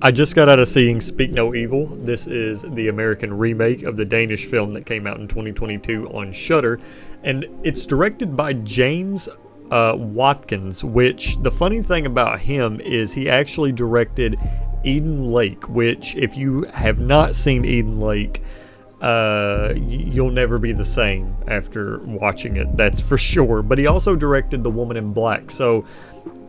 I just got out of seeing Speak No Evil. This is the American remake of the Danish film that came out in 2022 on Shudder, and it's directed by James Watkins, which the funny thing about him is he actually directed Eden Lake, which if you have not seen Eden Lake, you'll never be the same after watching it, that's for sure. But he also directed The Woman in Black. So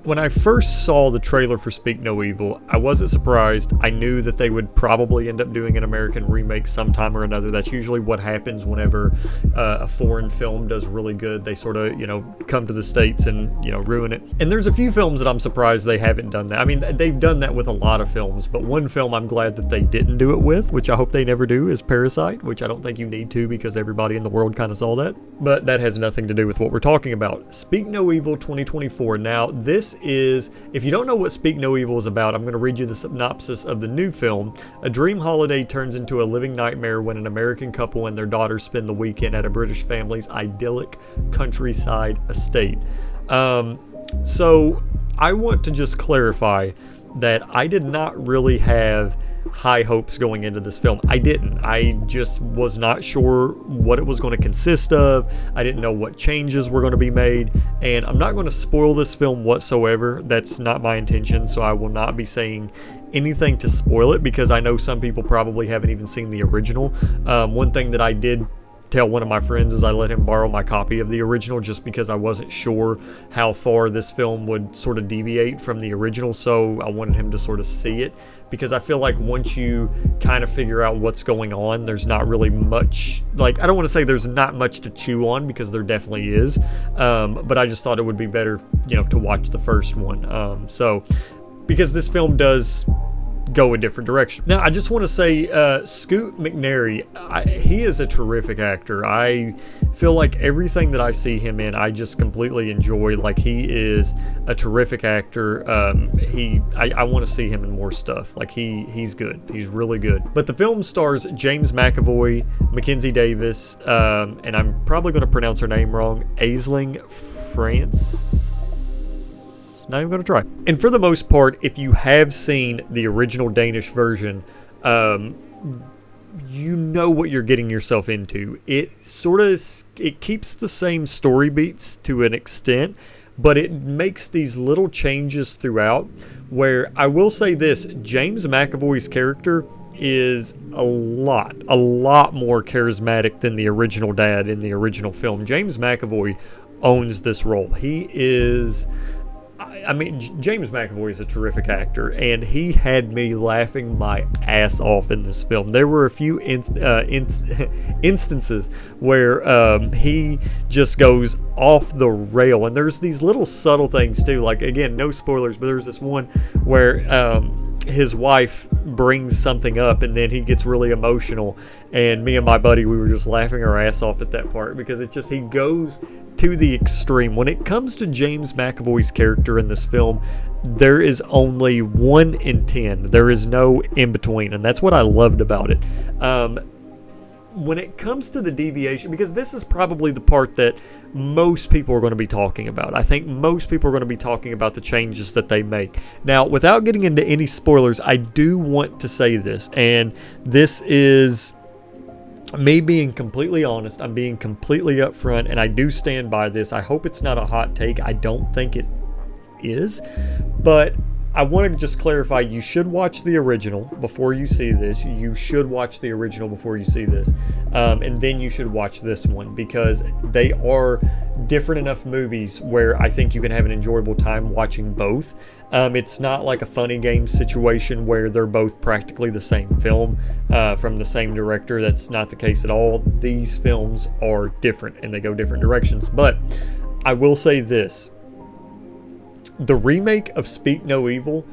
when I first saw the trailer for Speak No Evil, I wasn't surprised. I knew that they would probably end up doing an American remake sometime or another. That's usually what happens whenever a foreign film does really good. They sort of, come to the States and, ruin it. And there's a few films that I'm surprised they haven't done that. I mean, they've done that with a lot of films, but one film I'm glad that they didn't do it with, which I hope they never do, is Parasite, which I don't think you need to because everybody in the world kind of saw that. But that has nothing to do with what we're talking about. Speak No Evil 2024. Now, this is, if you don't know what Speak No Evil is about, I'm going to read you the synopsis of the new film. A dream holiday turns into a living nightmare when an American couple and their daughter spend the weekend at a British family's idyllic countryside estate. So I want to just clarify that I did not really have high hopes going into this film. I didn't. I just was not sure what it was going to consist of. I didn't know what changes were going to be made, and I'm not going to spoil this film whatsoever. That's not my intention, so I will not be saying anything to spoil it because I know some people probably haven't even seen the original. One thing that I did tell one of my friends is I let him borrow my copy of the original just because I wasn't sure how far this film would sort of deviate from the original, so I wanted him to sort of see it, because I feel like once you kind of figure out what's going on, there's not really much, I don't want to say there's not much to chew on, because there definitely is, but I just thought it would be better, to watch the first one, because this film does go a different direction. Now, I just want to say, Scoot McNairy, he is a terrific actor. I feel like everything that I see him in, I just completely enjoy. Like, he is a terrific actor. I want to see him in more stuff. Like, he's good. He's really good. But the film stars James McAvoy, Mackenzie Davis, and I'm probably going to pronounce her name wrong, Aisling France. Not even going to try. And for the most part, if you have seen the original Danish version, you know what you're getting yourself into. It keeps the same story beats to an extent, but it makes these little changes throughout, where I will say this, James McAvoy's character is a lot more charismatic than the original dad in the original film. James McAvoy owns this role. James McAvoy is a terrific actor, and he had me laughing my ass off in this film. There were a few instances where he just goes off the rail, and there's these little subtle things too. Like, again, no spoilers, but there's this one where his wife brings something up, and then he gets really emotional, and me and my buddy, we were just laughing our ass off at that part, because it's just, he goes to the extreme. When it comes to James McAvoy's character in this film, there is only 1 in 10. There is no in between, and that's what I loved about it. When it comes to the deviation, because this is probably the part that most people are going to be talking about. I think most people are going to be talking about the changes that they make. Now, without getting into any spoilers, I do want to say this, and this is me being completely honest. I'm being completely upfront, and I do stand by this. I hope it's not a hot take. I don't think it is, but I want to just clarify, you should watch the original before you see this. You should watch the original before you see this. And then you should watch this one, because they are different enough movies where I think you can have an enjoyable time watching both. It's not like a funny game situation where they're both practically the same film from the same director. That's not the case at all. These films are different and they go different directions. But I will say this. The remake of Speak No Evil,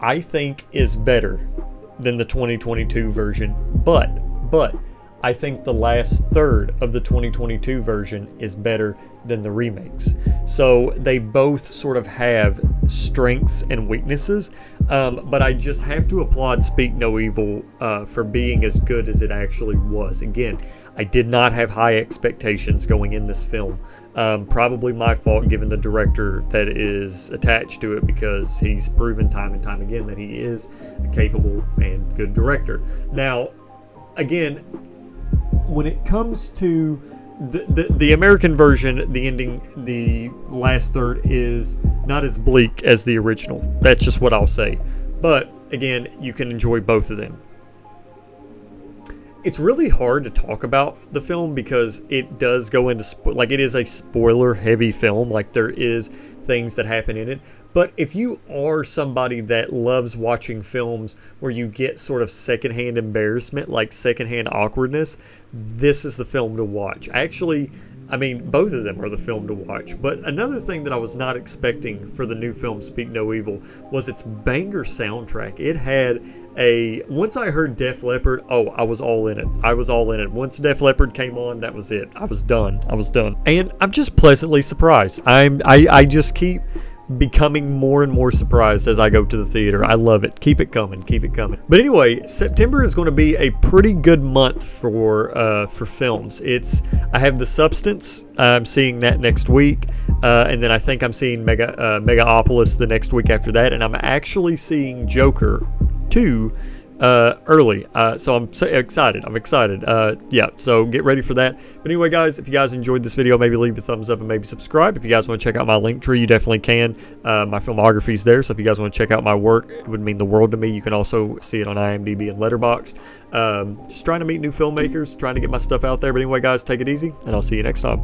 I think, is better than the 2022 version, but I think the last third of the 2022 version is better than the remakes. So they both sort of have strengths and weaknesses, but I just have to applaud Speak No Evil for being as good as it actually was. Again, I did not have high expectations going in this film. Probably my fault given the director that is attached to it, because he's proven time and time again that he is a capable and good director. Now, again, when it comes to the American version, the ending, the last third is not as bleak as the original. That's just what I'll say. But again, you can enjoy both of them. It's really hard to talk about the film because it does go into like, it is a spoiler heavy film. Like, there is things that happen in it. But if you are somebody that loves watching films where you get sort of secondhand embarrassment, like secondhand awkwardness, this is the film to watch. Actually, I mean, both of them are the film to watch. But another thing that I was not expecting for the new film Speak No Evil was its banger soundtrack. It had once I heard Def Leppard, oh, I was all in it. I was all in it. Once Def Leppard came on, that was it. I was done. And I'm just pleasantly surprised. I just keep becoming more and more surprised as I go to the theater. I love it. Keep it coming. But anyway, September is going to be a pretty good month for films. I have The Substance. I'm seeing that next week. And then I think I'm seeing Megapolis the next week after that. And I'm actually seeing Joker 2 early, so I'm so excited. Yeah, so get ready for that. But anyway, guys, if you guys enjoyed this video, maybe leave a thumbs up and maybe subscribe. If you guys want to check out my link tree, you definitely can. My filmography is there, so if you guys want to check out my work, it would mean the world to me. You can also see it on IMDb and Letterboxd. Just trying to meet new filmmakers, trying to get my stuff out there. But anyway, guys, take it easy, and I'll see you next time.